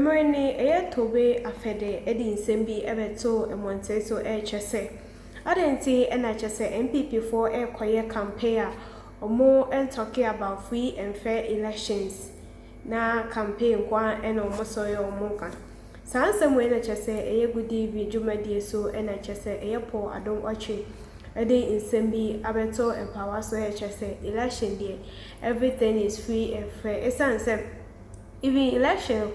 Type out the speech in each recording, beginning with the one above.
Emerini Togbe Afede Edi Nsembi Ebeto Emonte so chese. Adenti chese MPP for kwaye campaign omo talking about free and fair elections. Na campaign kwa omo soyo omo kan. Sansem we chese gudi bi dwumadi so chese po adom otchere. Edi Nsembi Abeto empower so chese election there. Everything is free and fair. Esansem even election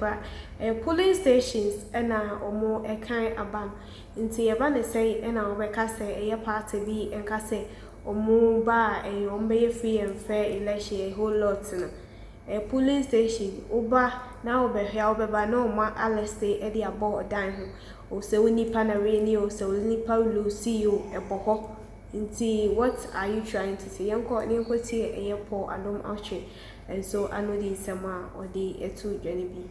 polling stations and omo kind aban nti yeba ne say na obeka say party bi enka say omo ba ombe free and fair election a whole lot na polling station oba na obehia obeba na oma aleste e dey abo dan ho o se onipa na reni o se onipa lucy o eboho nti what are you trying to say yanko ni nkoti po adom otchere. And so I know the summer or the two journey be.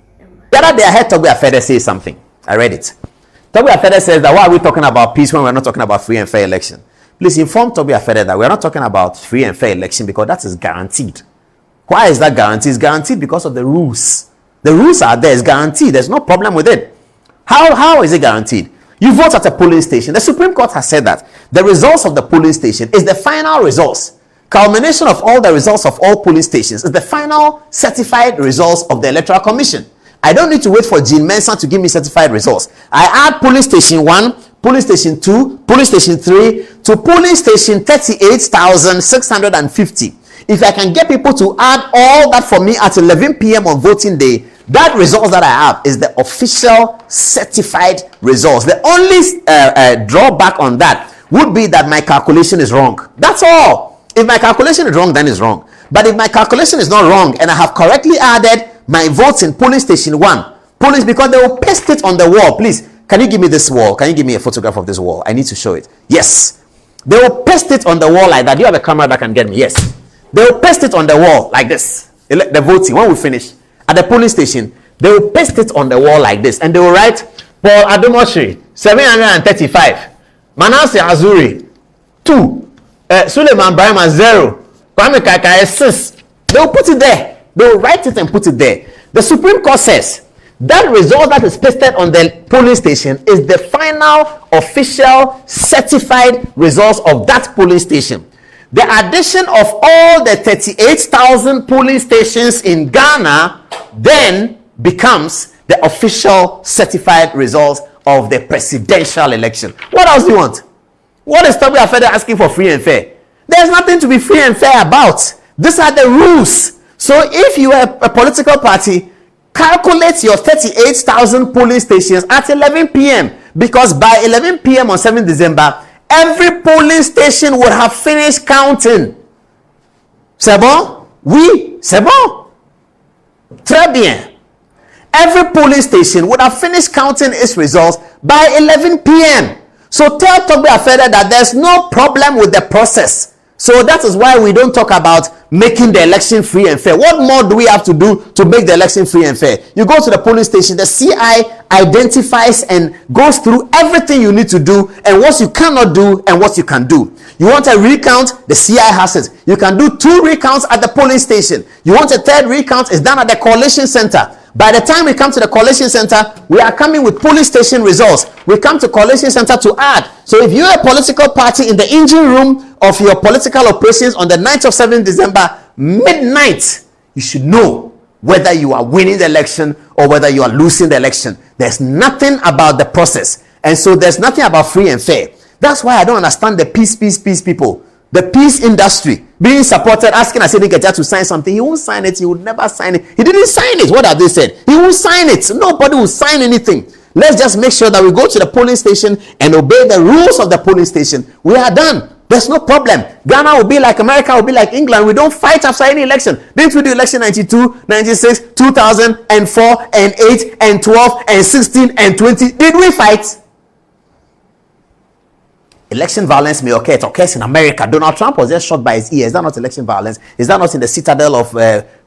The other day I heard Togbe Afede say something. I read it. Togbe Afede says that why are we talking about peace when we're not talking about free and fair election? Please inform Togbe Afede that we're not talking about free and fair election because that is guaranteed. Why is that guaranteed? It's guaranteed because of the rules. The rules are there. It's guaranteed. There's no problem with it. How is it guaranteed? You vote at a polling station. The Supreme Court has said that the results of the polling station is the final results. Culmination of all the results of all polling stations is the final certified results of the Electoral Commission. I don't need to wait for Jean Mensah to give me certified results. I add polling station 1, polling station 2, polling station 3 to polling station 38,650. If I can get people to add all that for me at 11 p.m. on voting day, that results that I have is the official certified results. The only drawback on that would be that my calculation is wrong. That's all. If my calculation is wrong, then it's wrong. But if my calculation is not wrong and I have correctly added my votes in polling station 1, because they will paste it on the wall. Please, can you give me this wall? Can you give me a photograph of this wall? I need to show it. Yes. They will paste it on the wall like that. Do you have a camera that can get me? Yes. They will paste it on the wall like this. The voting, when we finish at the polling station, they will paste it on the wall like this. And they will write, Paul Adom Otchere, 735. Manasseh Azuri, 2. Suleiman Brahma 0, Kwame Kaka 6. They will put it there. They will write it and put it there. The Supreme Court says that result that is pasted on the polling station is the final official certified results of that polling station. The addition of all the 38,000 polling stations in Ghana then becomes the official certified results of the presidential election. What else do you want? What is Togbe Afede asking for free and fair? There's nothing to be free and fair about. These are the rules. So if you are a political party, calculate your 38,000 polling stations at 11 p.m. because by 11 p.m. on 7th December, every polling station would have finished counting. C'est bon? Oui, c'est bon. Très bien. Every polling station would have finished counting its results by 11 p.m. So tell Togbe Afede that there's no problem with the process. So that is why we don't talk about making the election free and fair. What more do we have to do to make the election free and fair? You go to the polling station, the CI identifies and goes through everything you need to do and what you cannot do and what you can do. You want a recount, the CI has it. You can do 2 recounts at the polling station. You want a 3rd recount, it's done at the collation center. By the time we come to the collation center, we are coming with polling station results. We come to collation center to add. So if you're a political party in the engine room of your political operations on the night of 7th December, midnight, you should know whether you are winning the election or whether you are losing the election. There's nothing about the process. And so there's nothing about free and fair. That's why I don't understand the peace people. The peace industry being supported, asking Asem to sign something. He won't sign it. He would never sign it. He didn't sign it. What have they said? He won't sign it. Nobody will sign anything. Let's just make sure that we go to the polling station and obey the rules of the polling station. We are done. There's no problem. Ghana will be like America, will be like England. We don't fight after any election. Didn't we do election 92, 96, 2004, and 8, and 12, and 16, and 20? Did we fight? Election violence may occur. It occurs in America. Donald Trump was just shot by his ear. Is that not election violence? Is that not in the citadel of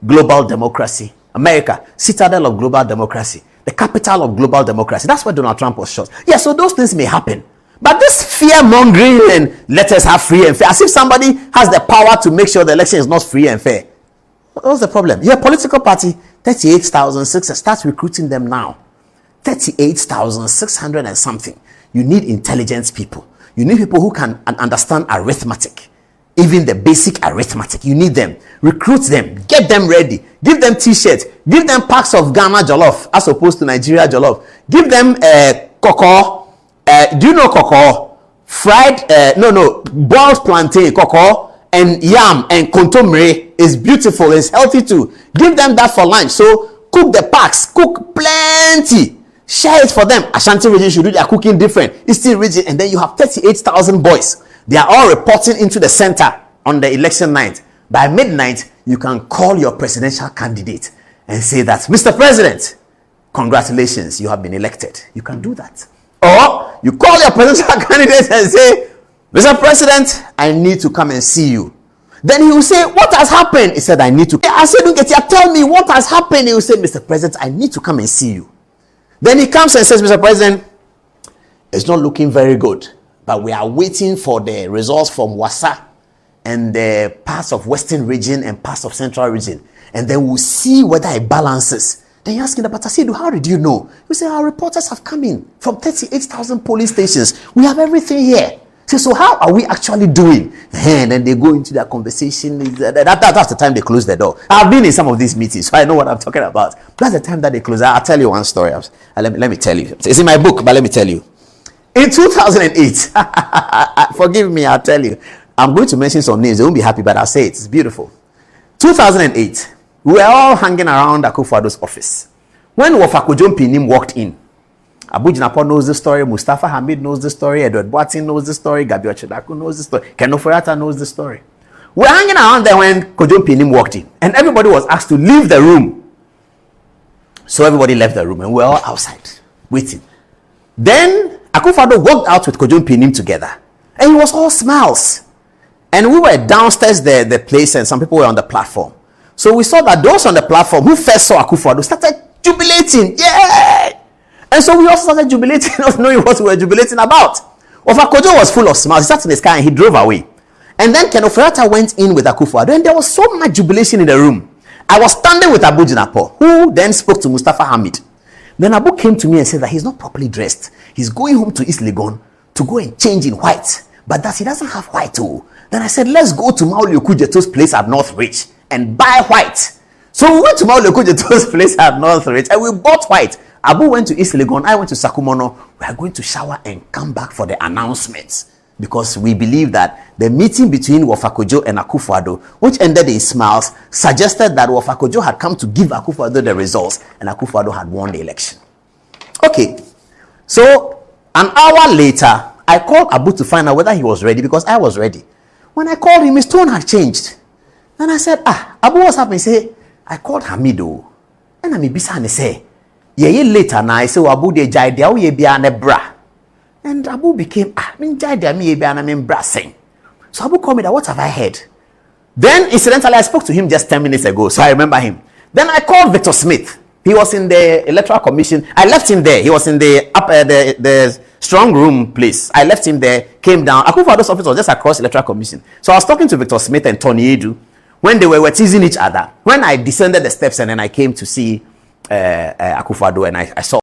global democracy? America, citadel of global democracy. The capital of global democracy. That's where Donald Trump was shot. Yeah, so those things may happen. But this fear-mongering and let us have free and fair, as if somebody has the power to make sure the election is not free and fair. What's the problem? You're a political party, 38,006. Start recruiting them now. 38,600 and something. You need intelligent people. You need people who can understand arithmetic, even the basic arithmetic. You need them. Recruit them. Get them ready. Give them t-shirts. Give them packs of Ghana jollof as opposed to Nigeria jollof. Give them cocoa. Do you know cocoa? Fried, boiled plantain, cocoa, and yam and kontomire is beautiful. It's healthy too. Give them that for lunch. So cook the packs. Cook plenty. Share it for them. Ashanti region should do their cooking different. Eastern region, and then you have 38,000 boys. They are all reporting into the center on the election night. By midnight, you can call your presidential candidate and say that, Mr. President, congratulations, you have been elected. You can do that. Or you call your presidential candidate and say, Mr. President, I need to come and see you. Then he will say, what has happened? He said, I need to. I said, don't get here. Tell me what has happened. He will say, Mr. President, I need to come and see you. Then he comes and says, Mr. President, it's not looking very good, but we are waiting for the results from Wasa and the parts of Western region and parts of Central region. And then we'll see whether it balances. Then you ask him, but I said, how did you know? You say, our reporters have come in from 38,000 police stations. We have everything here. So how are we actually doing? And then they go into their conversation. That's the time they close the door. I've been in some of these meetings, so I know what I'm talking about. That's the time that they close. I'll tell you one story. Let me tell you. It's in my book, but let me tell you. In 2008, forgive me, I'll tell you. I'm going to mention some names. They won't be happy, but I'll say it. It's beautiful. 2008, we were all hanging around Akufo-Addo's office. When Wofakojo Mpinim walked in, Abu Jinapo knows the story, Mustafa Hamid knows the story, Edward Boatin knows the story, Gabi Ochedaku knows the story, Ken Ofori-Atta knows the story. We're hanging around there when Kojo Mpinim walked in, and everybody was asked to leave the room. So everybody left the room, and we're all outside, waiting. Then Akufo-Addo walked out with Kojo Mpinim together, and he was all smiles. And we were downstairs the place, and some people were on the platform. So we saw that those on the platform who first saw Akufo-Addo started jubilating. Yeah! And so we also started jubilating, not knowing what we were jubilating about. Ofakojo was full of smiles. He sat in his car and he drove away. And then Ken Ofori-Atta went in with Akufo-Addo, and there was so much jubilation in the room. I was standing with Abu Jinapo, who then spoke to Mustafa Hamid. Then Abu came to me and said that he's not properly dressed. He's going home to East Legon to go and change in white, but that he doesn't have white too. Then I said, let's go to Mauli Okudjeto's place at Northridge and buy white. So we went to Mauli Okudjeto's place at Northridge and we bought white. Abu went to East Legon, I went to Sakumono. We are going to shower and come back for the announcements, because we believe that the meeting between Wofakojo and Akufo-Addo, which ended in smiles, suggested that Wofakojo had come to give Akufo-Addo the results and Akufo-Addo had won the election. Okay, so an hour later, I called Abu to find out whether he was ready, because I was ready. When I called him, his tone had changed. And I said, Abu, what's happening? He said, I called Hamido. And I'm bisa and say, yeah, later now I say, Abu de jai dia ye bia ne bra. And Abu became, min jai dia mi ye bia na min bra sing. So Abu called me that, what have I heard? Then incidentally, I spoke to him just 10 minutes ago, so I remember him. Then I called Victor Smith. He was in the Electoral Commission. I left him there. He was in the strong room place. I left him there, came down. Akufo-Addo's office was just across the Electoral Commission. So I was talking to Victor Smith and Tony Edu when they were teasing each other. When I descended the steps and then I came to see Akufo-Addo and I saw